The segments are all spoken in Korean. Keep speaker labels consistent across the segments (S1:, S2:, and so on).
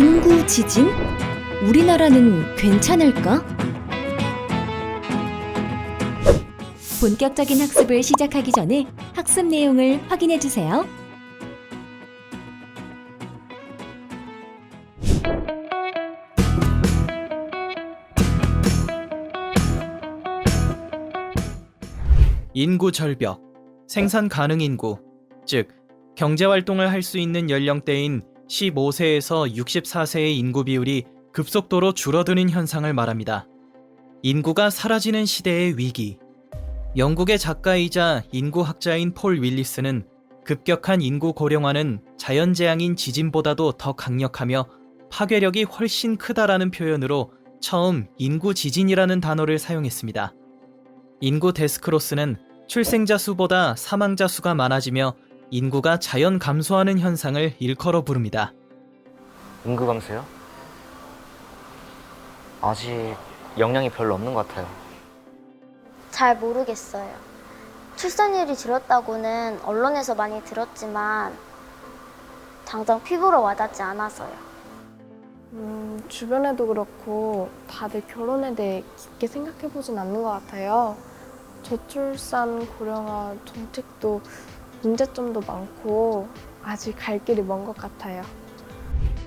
S1: 인구 지진? 우리나라는 괜찮을까? 본격적인 학습을 시작하기 전에 학습 내용을 확인해 주세요.
S2: 인구 절벽, 생산 가능 인구, 즉 경제활동을 할 수 있는 연령대인 15세에서 64세의 인구 비율이 급속도로 줄어드는 현상을 말합니다. 인구가 사라지는 시대의 위기. 영국의 작가이자 인구학자인 폴 윌리스는 급격한 인구 고령화는 자연재앙인 지진보다도 더 강력하며 파괴력이 훨씬 크다라는 표현으로 처음 인구 지진이라는 단어를 사용했습니다. 인구 데스크로스는 출생자 수보다 사망자 수가 많아지며 인구가 자연 감소하는 현상을 일컬어 부릅니다.
S3: 인구 감소요? 아직 영향이 별로 없는 것 같아요.
S4: 잘 모르겠어요. 출산율이 줄었다고는 언론에서 많이 들었지만 당장 피부로 와닿지 않아서요.
S5: 주변에도 그렇고 다들 결혼에 대해 깊게 생각해보진 않는 것 같아요. 저출산 고령화 정책도 문제점도 많고 아직 갈 길이 먼 것 같아요.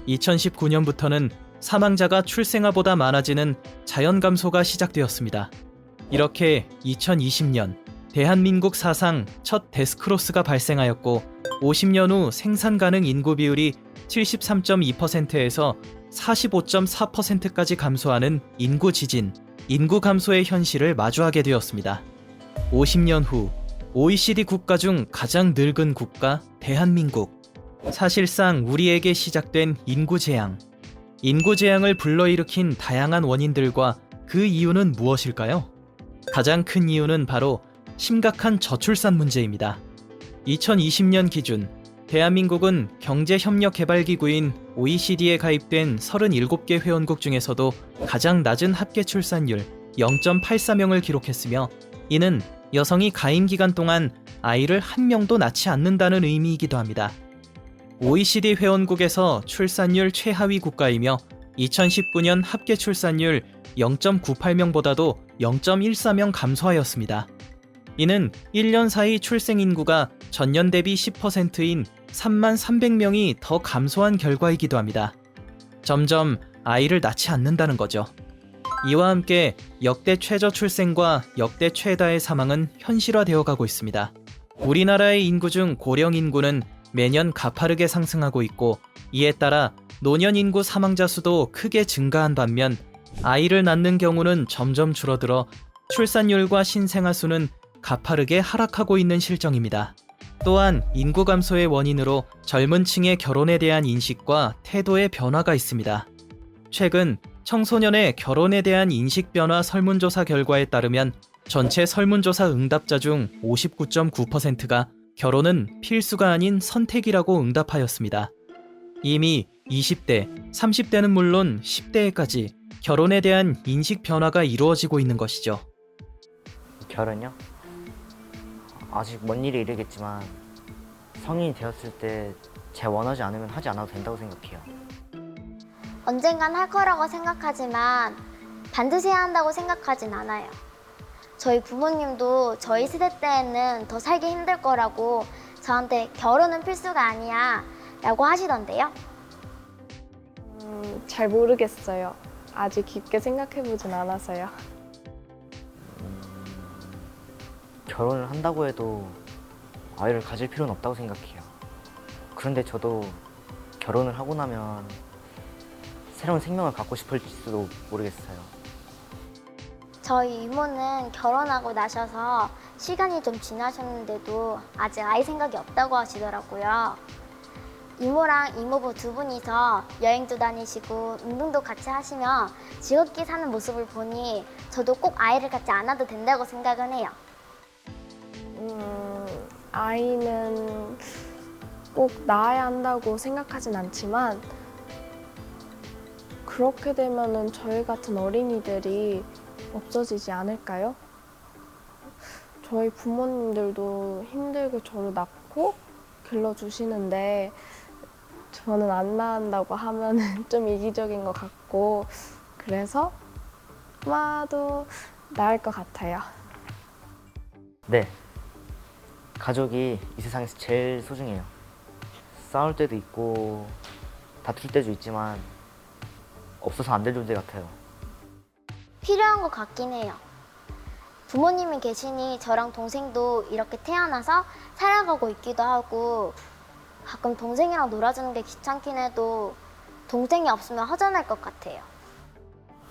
S2: 2019년부터는 사망자가 출생아보다 많아지는 자연 감소가 시작되었습니다. 이렇게 2020년 대한민국 사상 첫 데스크로스가 발생하였고 50년 후 생산 가능 인구 비율이 73.2%에서 45.4%까지 감소하는 인구 지진, 인구 감소의 현실을 마주하게 되었습니다. 50년 후 OECD 국가 중 가장 늙은 국가 대한민국. 사실상 우리에게 시작된 인구 재앙. 인구 재앙을 불러일으킨 다양한 원인들과 그 이유는 무엇일까요? 가장 큰 이유는 바로 심각한 저출산 문제입니다. 2020년 기준 대한민국은 경제협력개발기구인 OECD에 가입된 37개 회원국 중에서도 가장 낮은 합계 출산율 0.84명을 기록했으며 이는 여성이 가임 기간 동안 아이를 한 명도 낳지 않는다는 의미이기도 합니다. OECD 회원국에서 출산율 최하위 국가이며 2019년 합계 출산율 0.98명보다도 0.14명 감소하였습니다. 이는 1년 사이 출생 인구가 전년 대비 10%인 3만 300명이 더 감소한 결과이기도 합니다. 점점 아이를 낳지 않는다는 거죠. 이와 함께 역대 최저 출생과 역대 최다의 사망은 현실화되어 가고 있습니다. 우리나라의 인구 중 고령 인구는 매년 가파르게 상승하고 있고 이에 따라 노년 인구 사망자 수도 크게 증가한 반면 아이를 낳는 경우는 점점 줄어들어 출산율과 신생아 수는 가파르게 하락하고 있는 실정입니다. 또한 인구 감소의 원인으로 젊은 층의 결혼에 대한 인식과 태도의 변화가 있습니다. 최근 청소년의 결혼에 대한 인식 변화 설문조사 결과에 따르면 전체 설문조사 응답자 중 59.9%가 결혼은 필수가 아닌 선택이라고 응답하였습니다. 이미 20대, 30대는 물론 10대에까지 결혼에 대한 인식 변화가 이루어지고 있는 것이죠.
S3: 결혼요? 아직 먼 일에 이르겠지만 성인이 되었을 때 제가 원하지 않으면 하지 않아도 된다고 생각해요.
S4: 언젠간 할 거라고 생각하지만 반드시 해야 한다고 생각하진 않아요. 저희 부모님도 저희 세대 때에는 더 살기 힘들 거라고 저한테 결혼은 필수가 아니야 라고 하시던데요.
S5: 잘 모르겠어요. 아직 깊게 생각해보진 않아서요.
S3: 결혼을 한다고 해도 아이를 가질 필요는 없다고 생각해요. 그런데 저도 결혼을 하고 나면 새로운 생명을 갖고 싶을지도 모르겠어요.
S4: 저희 이모는 결혼하고 나셔서 시간이 좀 지나셨는데도 아직 아이 생각이 없다고 하시더라고요. 이모랑 이모부 두 분이서 여행도 다니시고 운동도 같이 하시며 즐겁게 사는 모습을 보니 저도 꼭 아이를 갖지 않아도 된다고 생각은 해요.
S5: 아이는 꼭 낳아야 한다고 생각하진 않지만 그렇게 되면은 저희 같은 어린이들이 없어지지 않을까요? 저희 부모님들도 힘들게 저를 낳고 길러주시는데 저는 안 낳는다고 하면은 좀 이기적인 것 같고 그래서 아마도 나을 것 같아요.
S3: 네. 가족이 이 세상에서 제일 소중해요. 싸울 때도 있고 다툴 때도 있지만 없어서 안 될 존재 같아요.
S4: 필요한 것 같긴 해요. 부모님이 계시니 저랑 동생도 이렇게 태어나서 살아가고 있기도 하고 가끔 동생이랑 놀아주는 게 귀찮긴 해도 동생이 없으면 허전할 것 같아요.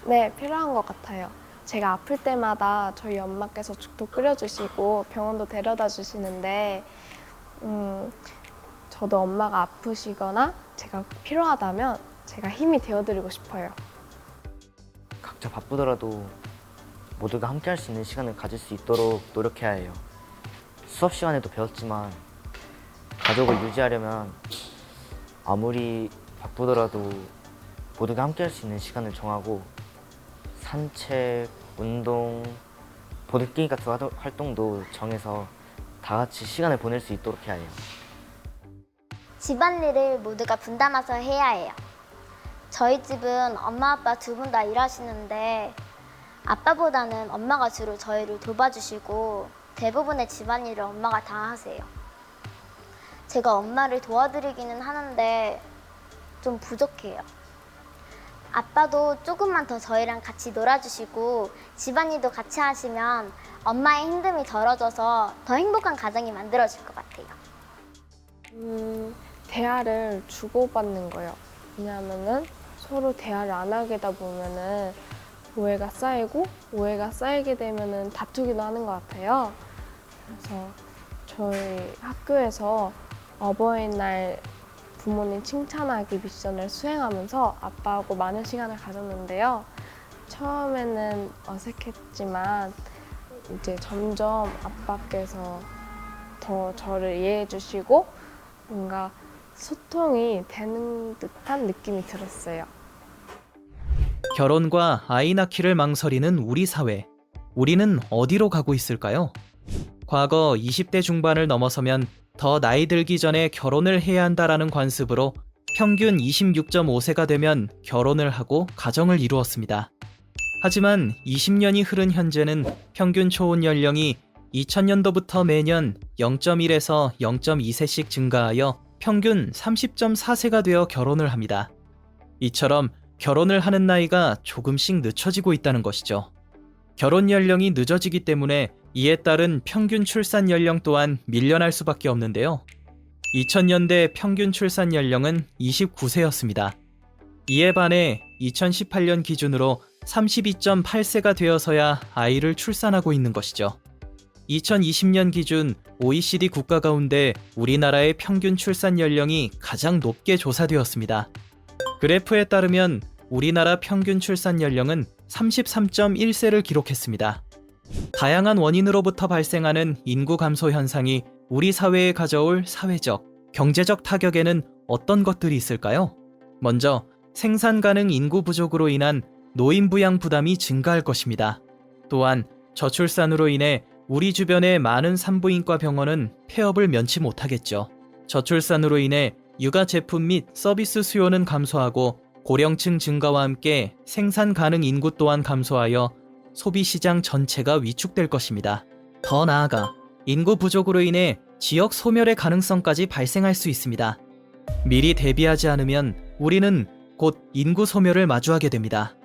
S5: 네, 필요한 것 같아요. 제가 아플 때마다 저희 엄마께서 죽도 끓여주시고 병원도 데려다 주시는데 저도 엄마가 아프시거나 제가 필요하다면 제가 힘이 되어드리고 싶어요.
S3: 각자 바쁘더라도 모두가 함께 할 수 있는 시간을 가질 수 있도록 노력해야 해요. 수업 시간에도 배웠지만 가족을 유지하려면 아무리 바쁘더라도 모두가 함께 할 수 있는 시간을 정하고 산책, 운동, 보드게임 같은 활동도 정해서 다 같이 시간을 보낼 수 있도록 해야 해요.
S4: 집안일을 모두가 분담해서 해야 해요. 저희 집은 엄마 아빠 두 분 다 일하시는데 아빠보다는 엄마가 주로 저희를 돌봐주시고 대부분의 집안일을 엄마가 다 하세요. 제가 엄마를 도와드리기는 하는데 좀 부족해요. 아빠도 조금만 더 저희랑 같이 놀아주시고 집안일도 같이 하시면 엄마의 힘듦이 덜어져서 더 행복한 가정이 만들어질 것 같아요.
S5: 대화를 주고받는 거예요. 왜냐하면은 서로 대화를 안 하게 되다 보면은 오해가 쌓이게 되면은 다투기도 하는 것 같아요. 그래서 저희 학교에서 어버이날 부모님 칭찬하기 미션을 수행하면서 아빠하고 많은 시간을 가졌는데요. 처음에는 어색했지만 이제 점점 아빠께서 더 저를 이해해 주시고 뭔가 소통이 되는 듯한 느낌이 들었어요.
S2: 결혼과 아이 낳기를 망설이는 우리 사회. 우리는 어디로 가고 있을까요? 과거 20대 중반을 넘어서면 더 나이 들기 전에 결혼을 해야 한다라는 관습으로 평균 26.5세가 되면 결혼을 하고 가정을 이루었습니다. 하지만 20년이 흐른 현재는 평균 초혼 연령이 2000년도부터 매년 0.1에서 0.2세씩 증가하여 평균 30.4세가 되어 결혼을 합니다. 이처럼 결혼을 하는 나이가 조금씩 늦춰지고 있다는 것이죠. 결혼 연령이 늦어지기 때문에 이에 따른 평균 출산 연령 또한 밀려날 수밖에 없는데요. 2000년대 평균 출산 연령은 29세였습니다. 이에 반해 2018년 기준으로 32.8세가 되어서야 아이를 출산하고 있는 것이죠. 2020년 기준 OECD 국가 가운데 우리나라의 평균 출산 연령이 가장 높게 조사되었습니다. 그래프에 따르면 우리나라 평균 출산 연령은 33.1세를 기록했습니다. 다양한 원인으로부터 발생하는 인구 감소 현상이 우리 사회에 가져올 사회적, 경제적 타격에는 어떤 것들이 있을까요? 먼저 생산 가능 인구 부족으로 인한 노인 부양 부담이 증가할 것입니다. 또한 저출산으로 인해 우리 주변의 많은 산부인과 병원은 폐업을 면치 못하겠죠. 저출산으로 인해 육아 제품 및 서비스 수요는 감소하고 고령층 증가와 함께 생산 가능 인구 또한 감소하여 소비시장 전체가 위축될 것입니다. 더 나아가 인구 부족으로 인해 지역 소멸의 가능성까지 발생할 수 있습니다. 미리 대비하지 않으면 우리는 곧 인구 소멸을 마주하게 됩니다.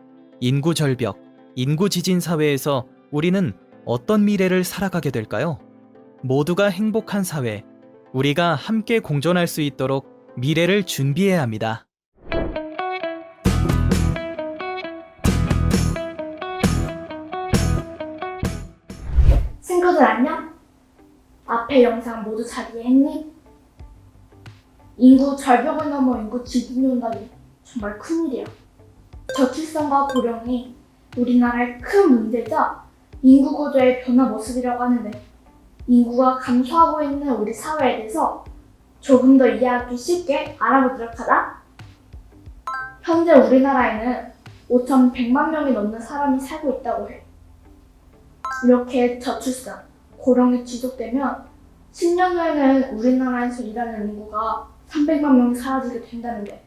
S2: 인구 절벽, 인구 지진 사회에서 우리는 어떤 미래를 살아가게 될까요? 모두가 행복한 사회, 우리가 함께 공존할 수 있도록 미래를 준비해야 합니다.
S6: 친구들 안녕? 앞에 영상 모두 잘 이해했니? 인구 절벽을 넘어 인구 지진이 온다니 정말 큰일이야. 저출산과 고령이 우리나라의 큰 문제죠. 인구 구조의 변화 모습이라고 하는데 인구가 감소하고 있는 우리 사회에 대해서 조금 더 이해하기 쉽게 알아보도록 하자. 현재 우리나라에는 5,100만 명이 넘는 사람이 살고 있다고 해. 이렇게 저출산, 고령이 지속되면 10년 후에는 우리나라에서 일하는 인구가 300만 명이 사라지게 된다는데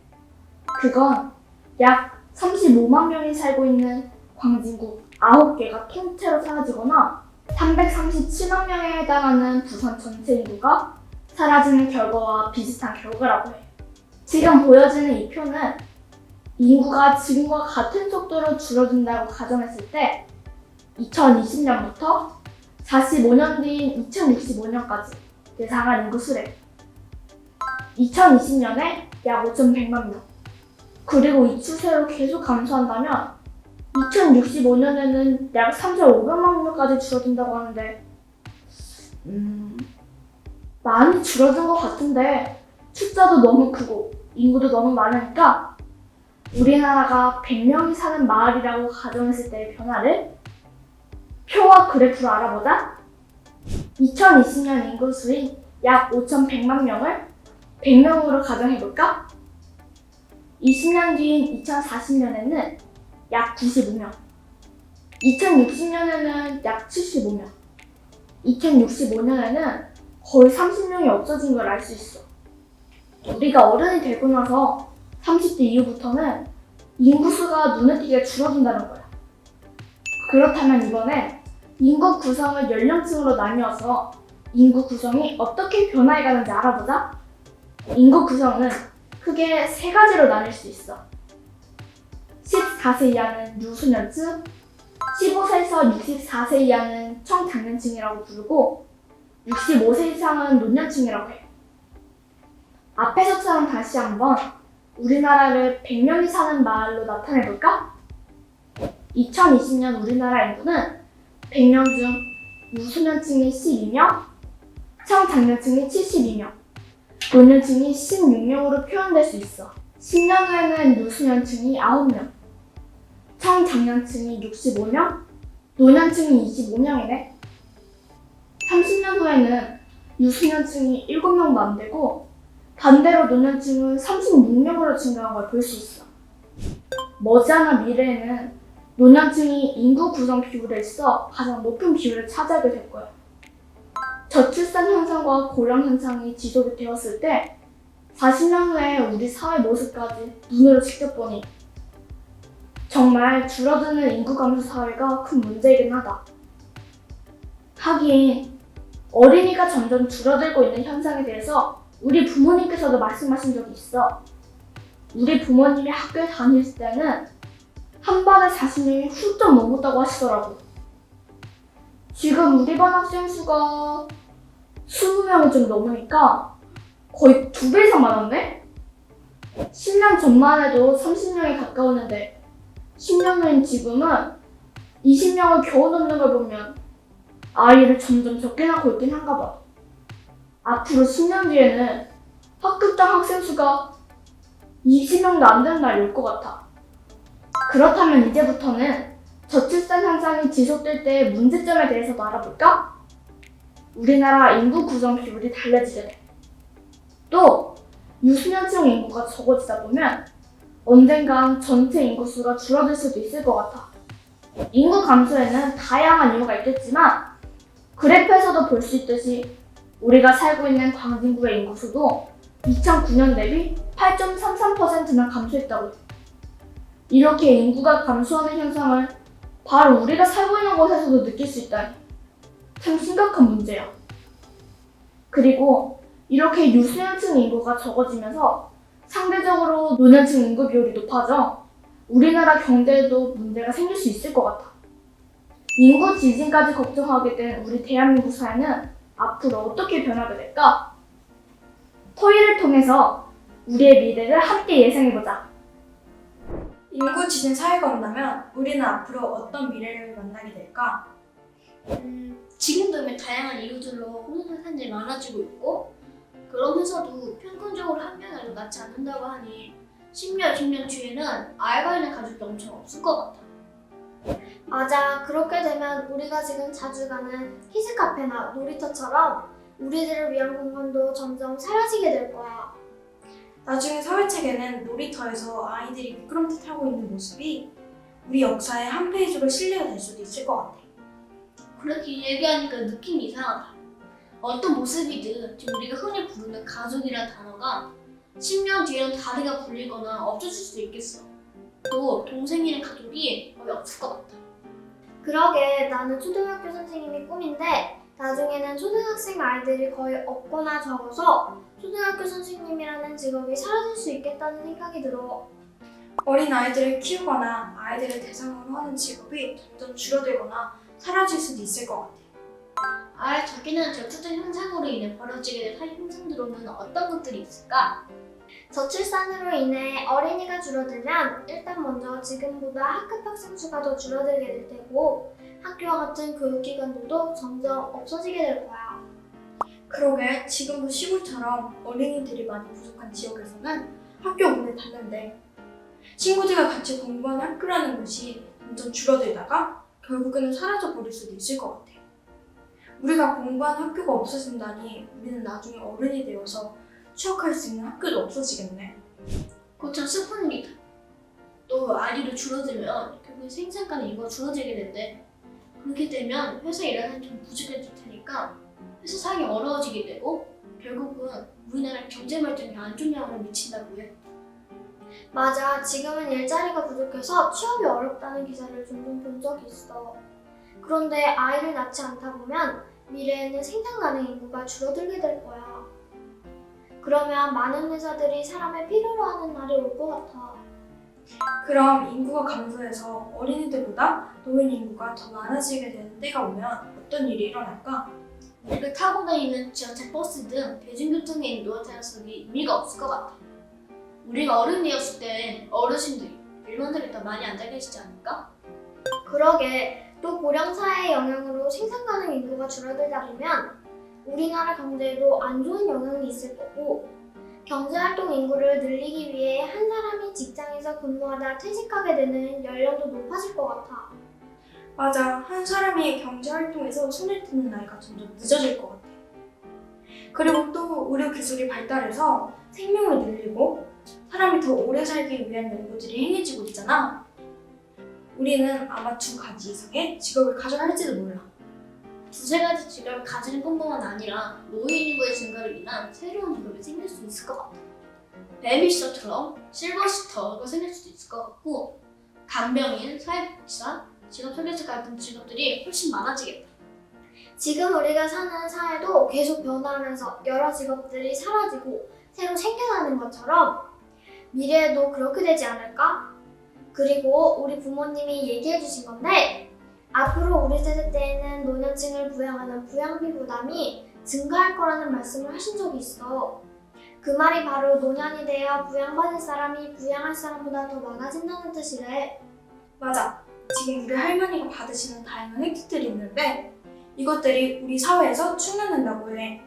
S6: 그건 약 35만 명이 살고 있는 광진구 9개가 통째로 사라지거나 337만 명에 해당하는 부산 전체 인구가 사라지는 결과와 비슷한 결과라고 해. 지금 보여지는 이 표는 인구가 지금과 같은 속도로 줄어든다고 가정했을 때 2020년부터 45년 뒤인 2065년까지 예상한 인구 수래. 2020년에 약 5,100만 명. 그리고 이 추세로 계속 감소한다면 2065년에는 약 3,500만 명까지 줄어든다고 하는데 많이 줄어든 것 같은데 숫자도 너무 크고 인구도 너무 많으니까 우리나라가 100명이 사는 마을이라고 가정했을 때의 변화를 표와 그래프로 알아보자. 2020년 인구 수인 약 5,100만 명을 100명으로 가정해볼까? 20년 뒤인 2040년에는 약 95명, 2060년에는 약 75명, 2065년에는 거의 30명이 없어진 걸 알 수 있어. 우리가 어른이 되고 나서 30대 이후부터는 인구수가 눈에 띄게 줄어든다는 거야. 그렇다면 이번엔 인구 구성을 연령층으로 나뉘어서 인구 구성이 어떻게 변화해가는지 알아보자. 인구 구성은 크게 세 가지로 나뉠 수 있어. 14세 이하는 유소년층, 15세에서 64세 이하는 청장년층이라고 부르고 65세 이상은 노년층이라고 해. 앞에서처럼 다시 한번 우리나라를 100명이 사는 마을로 나타내볼까? 2020년 우리나라 인구는 100명 중 유소년층이 12명, 청장년층이 72명, 노년층이 16명으로 표현될 수 있어. 10년 후에는 유소년층이 9명, 청장년층이 65명, 노년층이 25명이네. 30년 후에는 유소년층이 7명도 안 되고 반대로 노년층은 36명으로 증가한 걸 볼 수 있어. 머지않은 미래에는 노년층이 인구 구성 비율에서 가장 높은 비율을 차지하게 될 거야. 저출산 현상과 고령 현상이 지속이 되었을 때 40년 후에 우리 사회 모습까지 눈으로 직접 보니 정말 줄어드는 인구 감소 사회가 큰 문제이긴 하다. 하긴 어린이가 점점 줄어들고 있는 현상에 대해서 우리 부모님께서도 말씀하신 적이 있어. 우리 부모님이 학교에 다닐 때는 한 반에 40명이 훌쩍 넘었다고 하시더라고. 지금 우리 반 학생 수가 20명이 좀 넘으니까 거의 2배 이상 많았네? 10년 전만 해도 30명에 가까웠는데 10년 후인 지금은 20명을 겨우 넘는 걸 보면 아이를 점점 적게 낳고 있긴 한가 봐. 앞으로 10년 뒤에는 학급당 학생 수가 20명도 안 되는 날이 올 것 같아. 그렇다면 이제부터는 저출산 현상이 지속될 때의 문제점에 대해서도 알아볼까? 우리나라 인구 구성 비율이 달라지게 돼. 또 유소년층 인구가 적어지다 보면 언젠간 전체 인구수가 줄어들 수도 있을 것 같아. 인구 감소에는 다양한 이유가 있겠지만 그래프에서도 볼 수 있듯이 우리가 살고 있는 광진구의 인구수도 2009년 대비 8.33%나 감소했다고 해. 이렇게 인구가 감소하는 현상을 바로 우리가 살고 있는 곳에서도 느낄 수 있다니 참 심각한 문제야. 그리고 이렇게 유소년층 인구가 적어지면서 상대적으로 노년층 인구 비율이 높아져 우리나라 경제에도 문제가 생길 수 있을 것 같아. 인구 지진까지 걱정하게 된 우리 대한민국 사회는 앞으로 어떻게 변하게 될까? 토의를 통해서 우리의 미래를 함께 예상해보자.
S7: 인구 지진 사회가 온다면 우리는 앞으로 어떤 미래를 만나게 될까?
S8: 지금도 이미 다양한 이유들로 혼자 산지 많아지고 있고 그러면서도 평균적으로 한 명이 낳지 않는다고 하니 10년, 20년 뒤에는 아이가 있는 가족도 엄청 없을 것 같아.
S4: 맞아. 그렇게 되면 우리가 지금 자주 가는 키즈카페나 놀이터처럼 우리들을 위한 공간도 점점 사라지게 될 거야.
S7: 나중에 사회책에는 놀이터에서 아이들이 미끄럼틀 타고 있는 모습이 우리 역사의 한 페이지로 실리가 될 수도 있을 것 같아.
S8: 그렇게 얘기하니까 느낌이 이상하다. 어떤 모습이든 지금 우리가 흔히 부르는 가족이라는 단어가 10년 뒤에는 다리가 불리거나 없어질 수도 있겠어. 또 동생이나 가족이 거의 없을 것 같아.
S4: 그러게 나는 초등학교 선생님이 꿈인데 나중에는 초등학생 아이들이 거의 없거나 적어서 초등학교 선생님이라는 직업이 사라질 수 있겠다는 생각이 들어.
S7: 어린 아이들을 키우거나 아이들을 대상으로 하는 직업이 점점 줄어들거나 사라질 수도 있을 것 같아.
S8: 자기는 저출산 현상으로 인해 벌어지게 될 사회 현상들로는 어떤 것들이 있을까?
S4: 저출산으로 인해 어린이가 줄어들면 일단 먼저 지금보다 학급 학생 수가 더 줄어들게 될 테고 학교와 같은 교육기관들도 점점 없어지게 될 거야.
S7: 그러게 지금도 시골처럼 어린이들이 많이 부족한 지역에서는 학교 문을 닫는데 친구들과 같이 공부하는 학교라는 곳이 점점 줄어들다가 결국에는 사라져 버릴 수도 있을 것 같아. 우리가 공부하는 학교가 없어진다니 우리는 나중에 어른이 되어서 취업할 수 있는 학교도 없어지겠네.
S8: 그거 참 슬픈 일이다. 또 아이들이 줄어들면 결국 생산가는 인구가 줄어들게 된대. 그렇게 되면 회사 일하는 사람이 좀 부족해질 테니까 회사 사용이 어려워지게 되고 결국은 우리나라 경제 발전에 안 좋은 영향을 미친다고 해.
S4: 맞아, 지금은 일자리가 부족해서 취업이 어렵다는 기사를 종종 본 적이 있어. 그런데 아이를 낳지 않다 보면 미래에는 생산 가능 인구가 줄어들게 될 거야. 그러면 많은 회사들이 사람을 필요로 하는 날이 올 것 같아.
S7: 그럼 인구가 감소해서 어린이들보다 노인 인구가 더 많아지게 되는 때가 오면 어떤 일이 일어날까?
S8: 우리가 타고 다니는 지하철, 버스 등 대중교통에 있는 노화자석이 의미가 없을 것 같아. 우리가 어른이었을 때 어르신들이 일반들이 더 많이 앉아 계시지 않을까?
S4: 그러게, 또 고령사회의 영향으로 생산 가능 인구가 줄어들다 보면 우리나라 경제에도 안 좋은 영향이 있을 거고 경제활동 인구를 늘리기 위해 한 사람이 직장에서 근무하다 퇴직하게 되는 연령도 높아질 것 같아.
S7: 맞아, 한 사람이 경제활동에서 손을 떼는 나이가 점점 늦어질 것 같아. 그리고 또 의료기술이 발달해서 생명을 늘리고 사람이 더 오래 살기 위한 연구들이 행해지고 있잖아. 우리는 아마 2가지 이상의 직업을 가져야 할지도 몰라.
S8: 2-3가지 직업을 가지는 것뿐만 아니라 노인 인구의 증가로 인한 새로운 직업이 생길 수 있을 것 같아. 베이비시터처럼 실버시터가 생길 수도 있을 것 같고 간병인, 사회복지사, 직업설계사 같은 직업들이 훨씬 많아지겠다.
S4: 지금 우리가 사는 사회도 계속 변화하면서 여러 직업들이 사라지고 새로 생겨나는 것처럼 미래에도 그렇게 되지 않을까? 그리고 우리 부모님이 얘기해 주신 건데 앞으로 우리 세대 때에는 노년층을 부양하는 부양비 부담이 증가할 거라는 말씀을 하신 적이 있어. 그 말이 바로 노년이 되어 부양받을 사람이 부양할 사람보다 더 많아진다는 뜻이래.
S7: 맞아. 지금 우리 할머니가 받으시는 다양한 혜택들이 있는데 이것들이 우리 사회에서 충당된다고 해.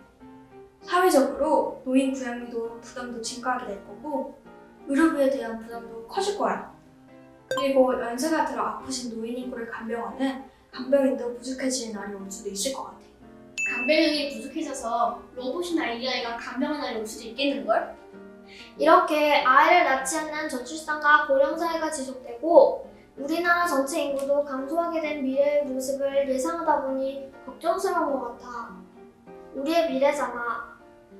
S7: 사회적으로 노인 부양비도 부담도 증가하게 될 거고 의료비에 대한 부담도 커질 거야. 그리고 연세가 들어 아프신 노인 인구를 간병하는 간병인도 부족해질 날이 올 수도 있을 것 같아.
S8: 간병인이 부족해져서 로봇이나 AI가 간병한 날이 올 수도 있겠는걸?
S4: 이렇게 아이를 낳지 않는 저출산과 고령사회가 지속되고 우리나라 전체 인구도 감소하게 된 미래의 모습을 예상하다 보니 걱정스러운 것 같아. 우리의 미래잖아.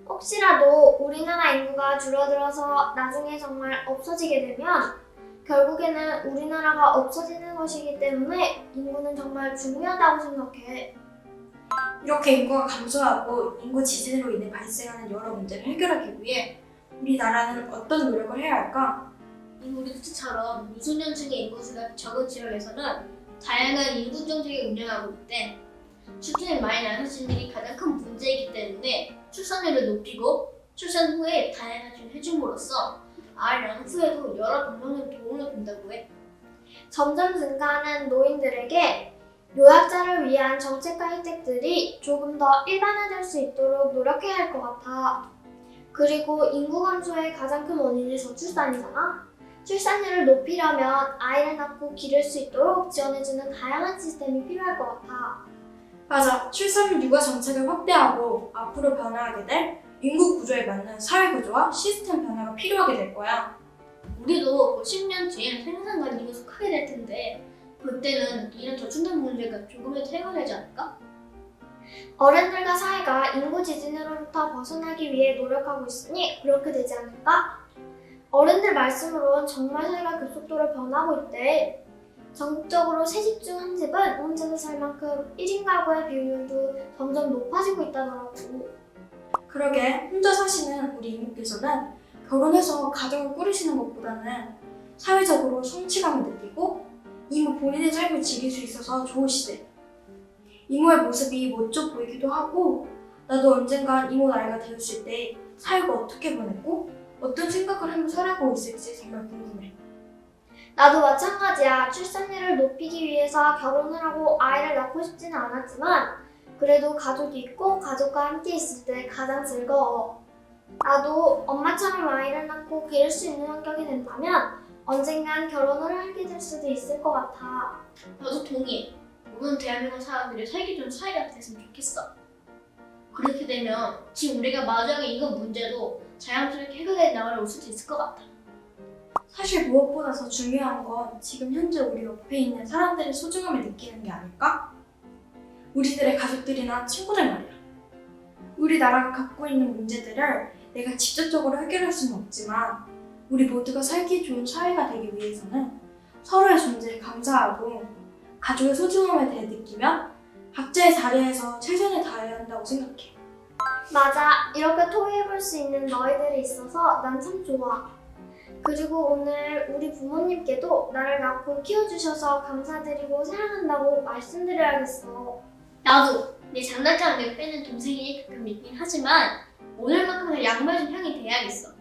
S4: 혹시라도 우리나라 인구가 줄어들어서 나중에 정말 없어지게 되면 결국에는 우리나라가 없어지는 것이기 때문에 인구는 정말 중요하다고 생각해.
S7: 이렇게 인구가 감소하고 인구 지진으로 인해 발생하는 여러 문제를 해결하기 위해 우리나라는 어떤 노력을 해야 할까?
S8: 우리처럼 미소년층의 인구수가 적은 지역에서는 다양한 인구 정책을 운영하고 있대. 출산이 많이 나눠진 일이 가장 큰 문제이기 때문에 출산율을 높이고 출산 후에 다양한 지원을 해줌으로써 아이를 낳은 후에도 여러 방면으로 도움을 준다고 해.
S4: 점점 증가하는 노인들에게 요약자를 위한 정책과 혜택들이 조금 더 일반화될 수 있도록 노력해야 할 것 같아. 그리고 인구 감소의 가장 큰 원인이 저출산이잖아. 출산율을 높이려면 아이를 낳고 기를 수 있도록 지원해주는 다양한 시스템이 필요할 것 같아.
S7: 맞아. 출산율 육아 정책을 확대하고 앞으로 변화하게 될 인구 구조에 맞는 사회 구조와 시스템 변화가 필요하게 될 거야.
S8: 우리도 10년 뒤엔 생산과 인구수 크게 될 텐데 그때는 이런 저출산 문제가 조금이라도 해결되지 않을까? 어른들과 사회가 인구 지진으로부터 벗어나기 위해 노력하고 있으니 그렇게 되지 않을까? 어른들 말씀으론 정말 사회가 급속도로 변하고 있대. 전국적으로 3집 중 1집은 혼자서 살 만큼 1인 가구의 비율도 점점 높아지고 있다더라고.
S7: 그러게 혼자 사시는 우리 이모께서는 결혼해서 가족을 꾸리시는 것보다는 사회적으로 성취감을 느끼고 이모 본인의 삶을 즐길 수 있어서 좋으시대. 이모의 모습이 멋져 보이기도 하고 나도 언젠간 이모 나이가 되었을 때 사회가 어떻게 변했고 어떤 생각을 하며 살아가고 있을지 정말 궁금해.
S8: 나도 마찬가지야. 출산율을 높이기 위해서 결혼을 하고 아이를 낳고 싶지는 않았지만 그래도 가족이 있고 가족과 함께 있을 때 가장 즐거워. 나도 엄마처럼 아이를 낳고 기를 수 있는 환경이 된다면 언젠간 결혼을 하게 될 수도 있을 것 같아.
S9: 나도 동의해. 모든 대한민국 사람들이 살기 좋은 사회가 됐으면 좋겠어. 그렇게 되면 지금 우리가 마주하고 있는 문제도 자연스럽게 해결해 나갈 수도 있을 것 같아.
S7: 사실 무엇보다 더 중요한 건 지금 현재 우리 옆에 있는 사람들의 소중함을 느끼는 게 아닐까? 우리들의 가족들이나 친구들 말이야. 우리나라가 갖고 있는 문제들을 내가 직접적으로 해결할 수는 없지만 우리 모두가 살기 좋은 사회가 되기 위해서는 서로의 존재에 감사하고 가족의 소중함에 대해 느끼면 각자의 자리에서 최선을 다해야 한다고 생각해.
S8: 맞아. 이렇게 토의해볼 수 있는 너희들이 있어서 난 참 좋아. 그리고 오늘 우리 부모님께도 나를 낳고 키워주셔서 감사드리고 사랑한다고 말씀드려야겠어.
S9: 나도 내 장난감 내 빼는 동생이 가끔 있긴 하지만 오늘만큼은 양말 좀 형이 돼야겠어.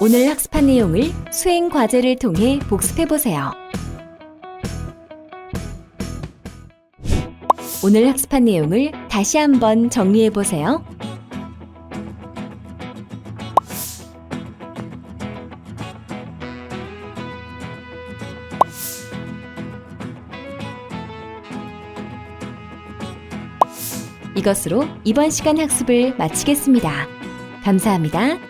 S1: 오늘 학습한 내용을 수행 과제를 통해 복습해보세요. 오늘 학습한 내용을 다시 한번 정리해보세요. 이것으로 이번 시간 학습을 마치겠습니다. 감사합니다.